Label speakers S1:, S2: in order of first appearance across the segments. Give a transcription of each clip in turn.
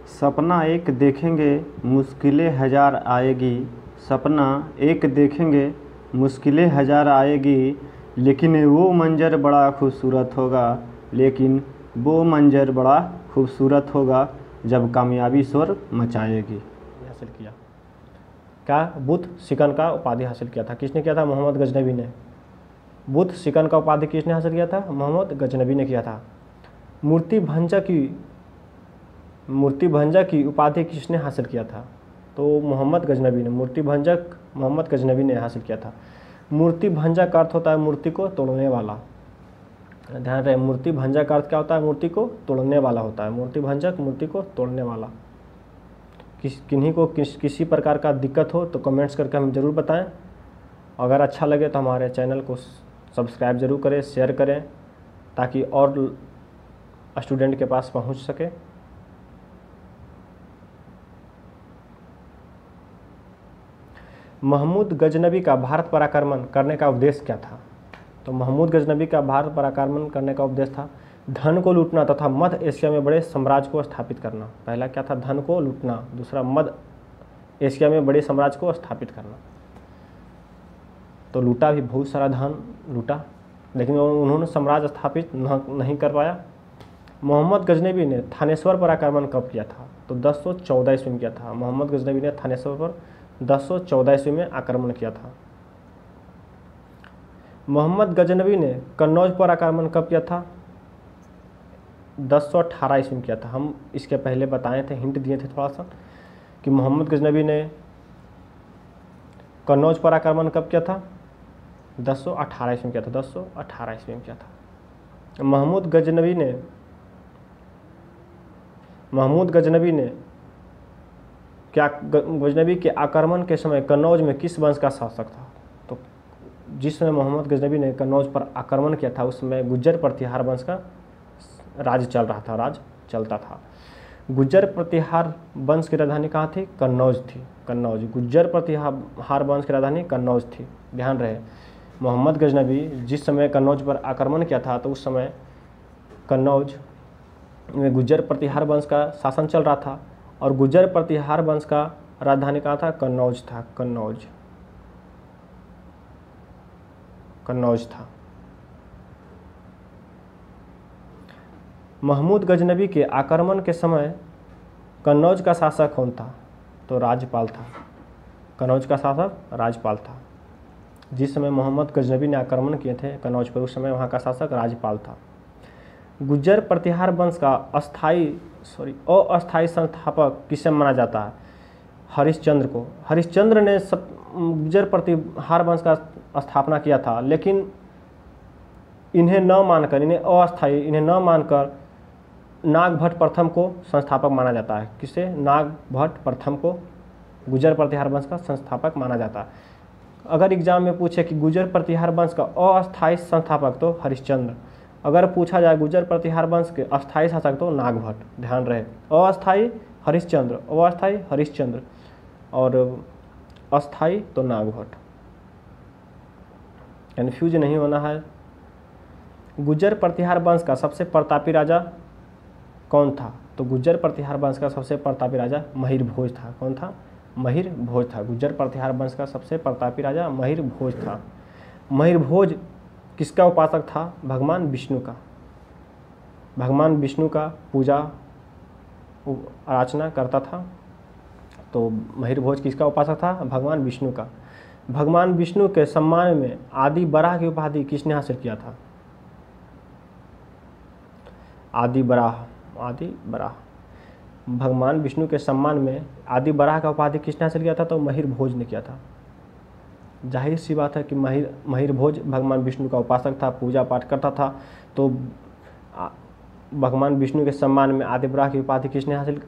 S1: सपना एक देखेंगे मुश्किलें हज़ार आएगी। सपना एक देखेंगे मुश्किलें हज़ार आएगी, लेकिन वो मंज़र बड़ा खूबसूरत होगा। लेकिन वो मंज़र बड़ा खूबसूरत होगा जब कामयाबी शोर मचाएगी।
S2: हासिल किया क्या? बुद्ध शिकन का उपाधि हासिल किया था। किसने किया था? मोहम्मद गजनबी ने। बुद्ध शिकन का उपाधि किसने हासिल किया था? मोहम्मद गजनबी ने किया था। मूर्ति भंजक की उपाधि किसने हासिल किया था? तो मोहम्मद गजनबी ने। मूर्ति भंजक मोहम्मद गजनबी ने हासिल किया था। मूर्ति भंजक का अर्थ होता है मूर्ति को तोड़ने वाला। ध्यान रहे, मूर्ति भंजक का अर्थ क्या होता है? मूर्ति को तोड़ने वाला होता है। मूर्ति भंजक मूर्ति को तोड़ने वाला। किन्हीं को किसी प्रकार का दिक्कत हो तो कमेंट्स करके हमें ज़रूर बताएं। अगर अच्छा लगे तो हमारे चैनल को सब्सक्राइब ज़रूर करें, शेयर करें, ताकि और स्टूडेंट के पास पहुंच सके। महमूद गजनबी का भारत पर आक्रमण करने का उद्देश्य क्या था? तो महमूद गजनबी का भारत पर आक्रमण करने का उद्देश्य था धन को लूटना तथा मध्य एशिया में बड़े साम्राज्य को स्थापित करना। पहला क्या था? धन को लूटना। दूसरा मध्य एशिया में बड़े साम्राज्य को स्थापित करना। तो लूटा भी, बहुत सारा धन लूटा, लेकिन उन्होंने साम्राज्य स्थापित नहीं कर पाया। मोहम्मद गजनबी ने थानेश्वर पर आक्रमण कब किया था? तो 1014 ईस्वी में किया था। मोहम्मद गजनबी ने थानेश्वर पर 1014 ईस्वी में आक्रमण किया था। मोहम्मद गजनबी ने कन्नौज पर आक्रमण कब किया था? 1018 ईस्वी में किया था। हम इसके पहले बताए थे, हिंट दिए थे थोड़ा सा, कि मोहम्मद गजनबी ने कन्नौज पर आक्रमण कब किया था? 1018 ईस्वी में किया था। 1018 ईस्वी में किया था। महमूद गजनबी ने गजनबी के आक्रमण के समय कन्नौज में किस वंश का शासक था? तो जिस समय मोहम्मद गजनबी ने कन्नौज पर आक्रमण किया था उस समय गुज्जर प्रतिहार वंश का राज चलता था। गुज्जर प्रतिहार वंश की राजधानी कहाँ थी? कन्नौज थी। कन्नौज। गुज्जर प्रतिहार वंश की राजधानी कन्नौज थी। ध्यान रहे, मोहम्मद गजनबी जिस समय कन्नौज पर आक्रमण किया था तो उस समय कन्नौज में गुज्जर प्रतिहार वंश का शासन चल रहा था, और गुज्जर प्रतिहार वंश का राजधानी कहाँ था? कन्नौज था। कन्नौज था। महमूद गजनबी के आक्रमण के समय कन्नौज का शासक कौन था? तो राजपाल था। कन्नौज का शासक राजपाल था। जिस समय मोहम्मद गजनबी ने आक्रमण किए थे कन्नौज पर, उस समय वहाँ का शासक राजपाल था। गुज्जर प्रतिहार वंश का अस्थायी संस्थापक किसे माना जाता है? हरिश्चंद्र को। हरिश्चंद्र ने गुज्जर प्रतिहार वंश का स्थापना किया था, लेकिन इन्हें न मानकर नागभट्ट प्रथम को संस्थापक माना जाता है। किसे? नागभट्ट प्रथम को गुज्जर प्रतिहार वंश का संस्थापक माना जाता है। अगर एग्जाम में पूछे कि गुज्जर प्रतिहार वंश का अस्थायी संस्थापक, तो हरिश्चंद्र। अगर पूछा जाए गुज्जर प्रतिहार वंश के अस्थायी शासक, तो नागभट्ट। ध्यान रहे, अस्थायी हरिश्चंद्र और अस्थायी तो नागभट्ट। कन्फ्यूज नहीं होना है। गुज्जर प्रतिहार वंश का सबसे प्रतापी राजा कौन था? तो गुज्जर प्रतिहार वंश का सबसे प्रतापी राजा महिर भोज था। कौन था? महिर भोज था। गुज्जर प्रतिहार वंश का सबसे प्रतापी राजा महिर भोज था। महिर भोज किसका उपासक था? भगवान विष्णु का। भगवान विष्णु का पूजा अर्चना करता था। तो महिर भोज किसका उपासक था? भगवान विष्णु का। भगवान विष्णु के सम्मान में आदि बराह की उपाधि किसने हासिल किया था? आदि बराह। भगवान विष्णु के सम्मान में आदि बराह का उपाधि किसने हासिल किया था? तो महिर भोज ने किया था। जाहिर सी बात है कि महिर भोज भगवान विष्णु का उपासक था, पूजा पाठ करता था, तो भगवान विष्णु के सम्मान में आदि बराह की उपाधि किसने हासिल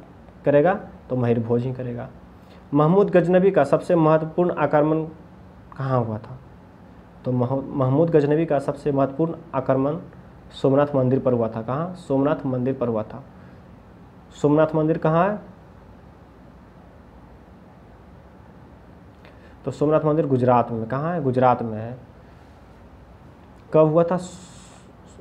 S2: करेगा? तो महिर भोज ही करेगा। महमूद गजनबी का सबसे महत्वपूर्ण आक्रमण कहाँ हुआ था? तो महमूद गजनबी का सबसे महत्वपूर्ण आक्रमण सोमनाथ मंदिर पर हुआ था। कहाँ? सोमनाथ मंदिर पर हुआ था। सोमनाथ मंदिर कहाँ है? तो सोमनाथ मंदिर गुजरात में। कहाँ है? गुजरात में है। कब हुआ था?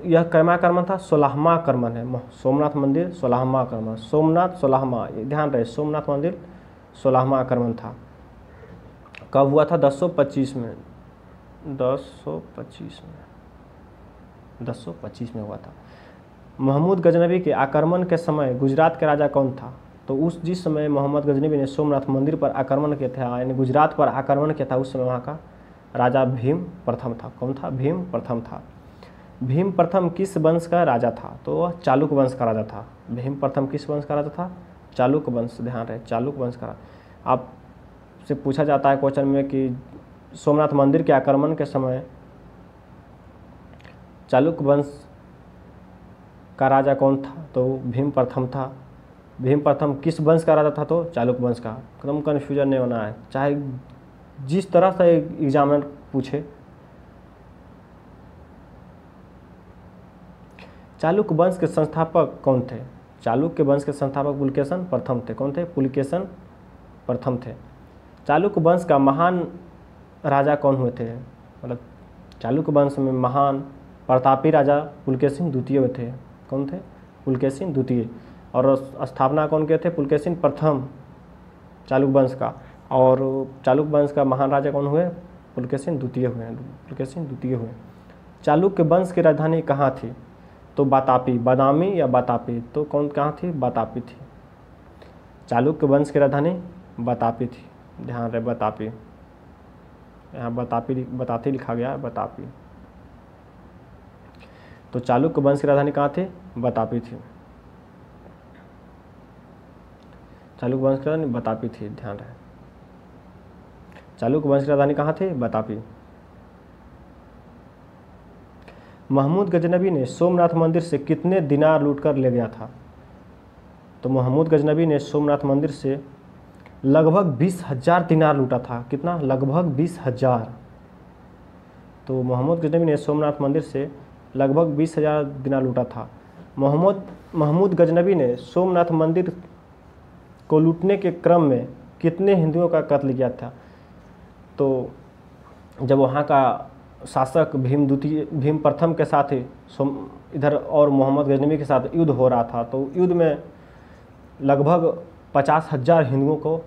S2: यह कैमा आक्रमण था? 16वां आक्रमण है। सोमनाथ मंदिर 16वां आक्रमण, सोमनाथ 16वां, ध्यान रहे सोमनाथ मंदिर 16वां आक्रमण था। कब हुआ था? 1025 में, 1025 में हुआ था। महमूद गजनबी के आक्रमण के समय गुजरात के राजा कौन था? तो उस जिस समय मोहम्मद गजनबी ने सोमनाथ मंदिर पर आक्रमण किया था, यानी गुजरात पर आक्रमण किया था, उस समय वहाँ का राजा भीम प्रथम था। कौन था? भीम प्रथम था। भीम प्रथम किस वंश का राजा था? तो वह चालुक्य वंश का राजा था। भीम प्रथम किस वंश का राजा था? चालुक्य वंश, ध्यान रहे चालुक्य वंश का। आपसे पूछा जाता है क्वेश्चन में कि सोमनाथ मंदिर के आक्रमण के समय चालुक्य वंश का राजा कौन था? तो भीम प्रथम था। भीम प्रथम किस वंश का राजा था? तो चालुक्य वंश का। एकदम कन्फ्यूजन नहीं होना है, चाहे जिस तरह से एग्जामिनर पूछे। चालुक्य वंश के संस्थापक कौन थे? चालुक्य वंश के संस्थापक पुलकेशन प्रथम थे। कौन थे? पुलकेशन प्रथम थे। चालुक्य वंश का महान राजा कौन हुए थे? मतलब चालुक्य वंश में महान प्रतापी राजा पुलकेशिन द्वितीय थे। कौन थे? पुलकेशिन द्वितीय। और स्थापना कौन किए थे? पुलकेशिन प्रथम चालुक्य वंश का। और चालुक्य वंश का महान राजा कौन हुए? पुलकेशिन द्वितीय हुए। पुलकेशिन द्वितीय हुए। चालुक्य वंश की राजधानी कहाँ थी? तो बातापी, बादामी या बातापी, तो कौन कहाँ थी? बातापी थी। चालुक्य वंश की राजधानी बातापी थी, ध्यान रहे बातापी। यहाँ बताती लिखा गया है, बातापी। तो चालुक्य वंश की राजधानी कहाँ थी? बातापी थी। चालुक्य वंश की राजधानी बातापी थी, ध्यान रहे। चालुक्य वंश की राजधानी कहाँ थी? बातापी। महमूद गजनबी ने सोमनाथ मंदिर से कितने दिनार लूटकर ले गया था? तो महमूद गजनबी ने सोमनाथ मंदिर से लगभग 20,000 दिनार लूटा था। कितना? लगभग 20,000। तो महमूद गजनबी ने सोमनाथ मंदिर से लगभग 20,000 दिनार लूटा था। महमूद गजनबी ने सोमनाथ मंदिर को लूटने के क्रम में कितने हिंदुओं का कत्ल किया था? तो जब वहाँ का शासक भीम प्रथम के साथ ही इधर और मोहम्मद गजनबी के साथ युद्ध हो रहा था, तो युद्ध में लगभग 50,000 हिंदुओं को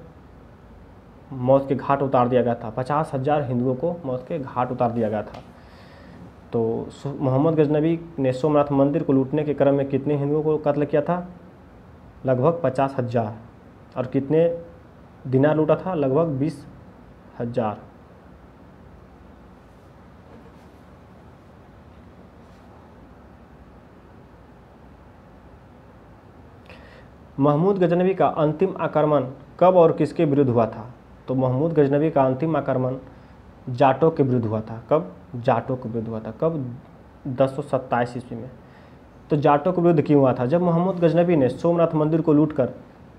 S2: मौत के घाट उतार दिया गया था। 50,000 हिंदुओं को मौत के घाट उतार दिया गया था। तो मोहम्मद गजनबी ने सोमनाथ मंदिर को लूटने के क्रम में कितने हिंदुओं को कत्ल किया था? लगभग 50,000। और कितने दिनार लूटा था? लगभग 20,000। महमूद गजनबी का अंतिम आक्रमण कब और किसके विरुद्ध हुआ था? तो महमूद गजनबी का अंतिम आक्रमण जाटों के विरुद्ध हुआ था। कब? जाटों के विरुद्ध हुआ था। कब? 1027 ईस्वी में। तो जाटों के विरुद्ध क्यों हुआ था? जब महमूद गजनबी ने सोमनाथ मंदिर को लूटकर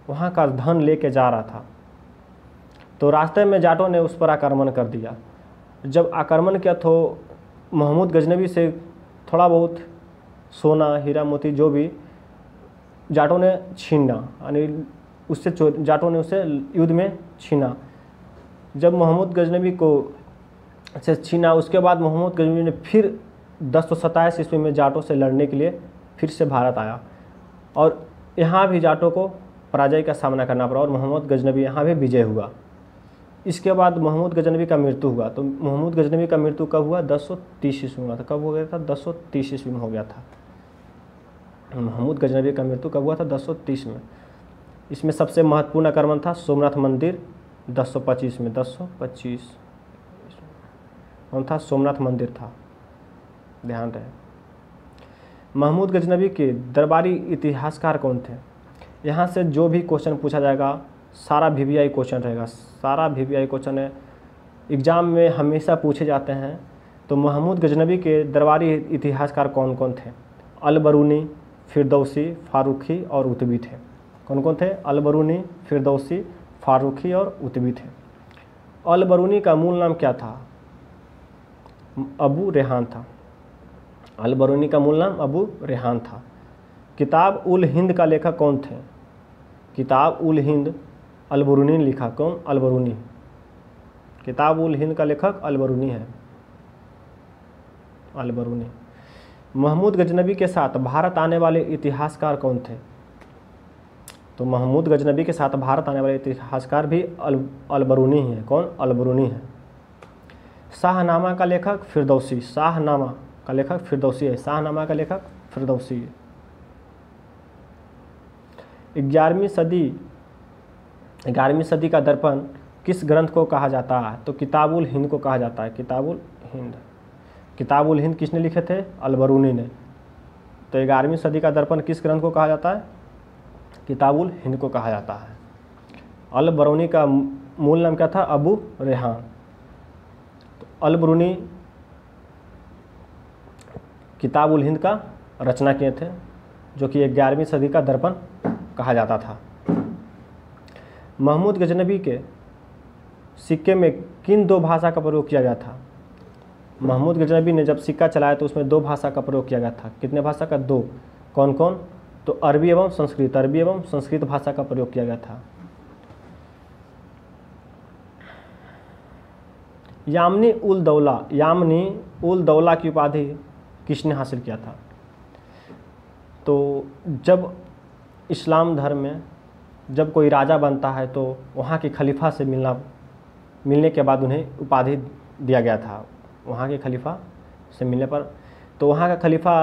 S2: वहाँ का धन लेके जा रहा था, तो रास्ते में जाटों ने उस पर आक्रमण कर दिया। जब आक्रमण किया तो महमूद गजनबी से थोड़ा बहुत सोना, हीरा मोती जो भी जाटों ने छीना, यानी उससे जाटों ने उसे युद्ध में छीना। जब महमूद गजनबी को से छीना, उसके बाद महमूद गजनबी ने फिर 1027 ईस्वी में जाटों से लड़ने के लिए फिर से भारत आया, और यहाँ भी जाटों को पराजय का सामना करना पड़ा और महमूद गजनबी यहाँ भी विजय हुआ। इसके बाद महमूद गजनबी का मृत्यु हुआ। तो महमूद गजनबी का मृत्यु कब हुआ? 1030 ईस्वी में हुआ था। कब हो गया था? 1030 ईस्वी में हो गया था। महमूद गजनबी का मृत्यु कब हुआ था? 1030 में। इसमें सबसे महत्वपूर्ण आक्रमण था सोमनाथ मंदिर 1025 में। 1025 कौन था? सोमनाथ मंदिर था, ध्यान रहे। महमूद गजनबी के दरबारी इतिहासकार कौन थे? यहाँ से जो भी क्वेश्चन पूछा जाएगा सारा VVI क्वेश्चन रहेगा। सारा VVI क्वेश्चन है, एग्जाम में हमेशा पूछे जाते हैं। तो महमूद गजनबी के दरबारी इतिहासकार कौन कौन थे? अलबरूनी, फिरदौसी, फारूकी और उतबी थे। कौन कौन थे? अलबरूनी, फिरदौसी, फारूकी और उतबी थे। अलबरूनी का मूल नाम क्या था? अबू रेहान था। अलबरूनी का मूल नाम अबू रेहान था। किताब उल हिंद का लेखक कौन थे? किताब उल हिंद अलबरूनी ने लिखा। कौन? अलबरूनी। किताब उल हिंद का लेखक अलबरूनी है, अलबरूनी। महमूद गजनबी के साथ भारत आने वाले इतिहासकार कौन थे? तो महमूद गजनबी के साथ भारत आने वाले इतिहासकार भी अलबरूनी ही है। कौन? अलबरूनी है। शाहनामा का लेखक फिरदौसी। शाहनामा का लेखक फिरदौसी है। शाहनामा का लेखक फिरदौसी है। 11वीं सदी का दर्पण किस ग्रंथ को कहा जाता है? तो किताबुल हिंद को कहा जाता है। किताबुल हिंद। किताबुल हिंद किसने लिखे थे? अलबरूनी ने। तो 11वीं सदी का दर्पण किस ग्रंथ को कहा जाता है? किताबुल हिंद को कहा जाता है। अलबरूनी का मूल नाम क्या था? अबू रेहान। तो अलबरूनी किताबुल हिंद का रचना किए थे, जो कि 11वीं सदी का दर्पण कहा जाता था। महमूद गजनबी के सिक्के में किन 2 भाषा का प्रयोग किया गया था? महमूद गजनबी ने जब सिक्का चलाया तो उसमें 2 भाषा का प्रयोग किया गया था। कितने भाषा का? 2। कौन कौन? तो अरबी एवं संस्कृत। अरबी एवं संस्कृत भाषा का प्रयोग किया गया था। यामनी उल दौला की उपाधि किसने हासिल किया था? तो जब इस्लाम धर्म में जब कोई राजा बनता है तो वहाँ के खलीफा से मिलने के बाद उन्हें उपाधि दिया गया था। वहाँ के खलीफा से मिलने पर तो वहाँ का खलीफा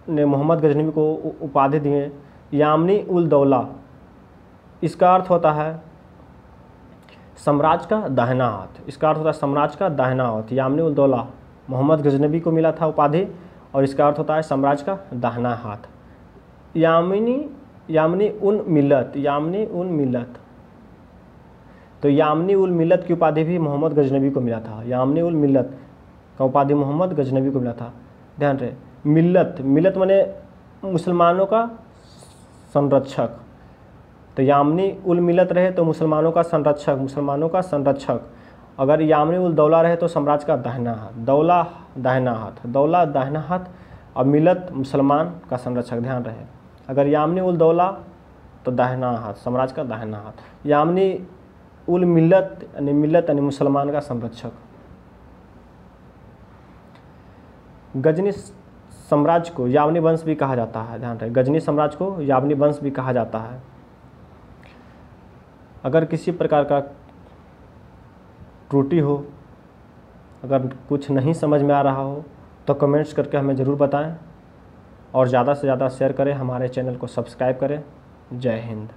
S2: ने मोहम्मद गजनबी को उपाधि दिए यामनी उल दौला। इसका अर्थ होता है साम्राज्य का दाहिना हाथ। इसका अर्थ होता है साम्राज्य का दाहिना हाथ। यामनी उल दौला मोहम्मद गजनबी को मिला था उपाधि, और इसका अर्थ होता है साम्राज्य का दाहिना हाथ। यामनी उल मिल्लत। यामनी उल मिल्लत। तो यामनी उल मिल्लत की उपाधि भी मोहम्मद गजनबी को मिला था। यामनी उल मिल्लत का उपाधि मोहम्मद गजनबी को मिला था। ध्यान रहे, मिल्लत माने मुसलमानों का संरक्षक। तो यामनी उल मिल्लत रहे तो मुसलमानों का संरक्षक। अगर यामनी उल दौला रहे तो साम्राज्य का दाहिना हाथ। दौला दाहिना हाथ और मिल्लत मुसलमान का संरक्षक। ध्यान रहे, अगर यामनी उल दौला तो दाहिना हाथ, साम्राज्य का दाहिना हाथ। यामनी उल मिल्लत यानी मुसलमान का संरक्षक। गजनी साम्राज्य को यावनी वंश भी कहा जाता है। ध्यान रहे, गजनी साम्राज्य को यावनी वंश भी कहा जाता है। अगर किसी प्रकार का त्रुटि हो, अगर कुछ नहीं समझ में आ रहा हो तो कमेंट्स करके हमें ज़रूर बताएं और ज़्यादा से ज़्यादा शेयर करें। हमारे चैनल को सब्सक्राइब करें। जय हिंद।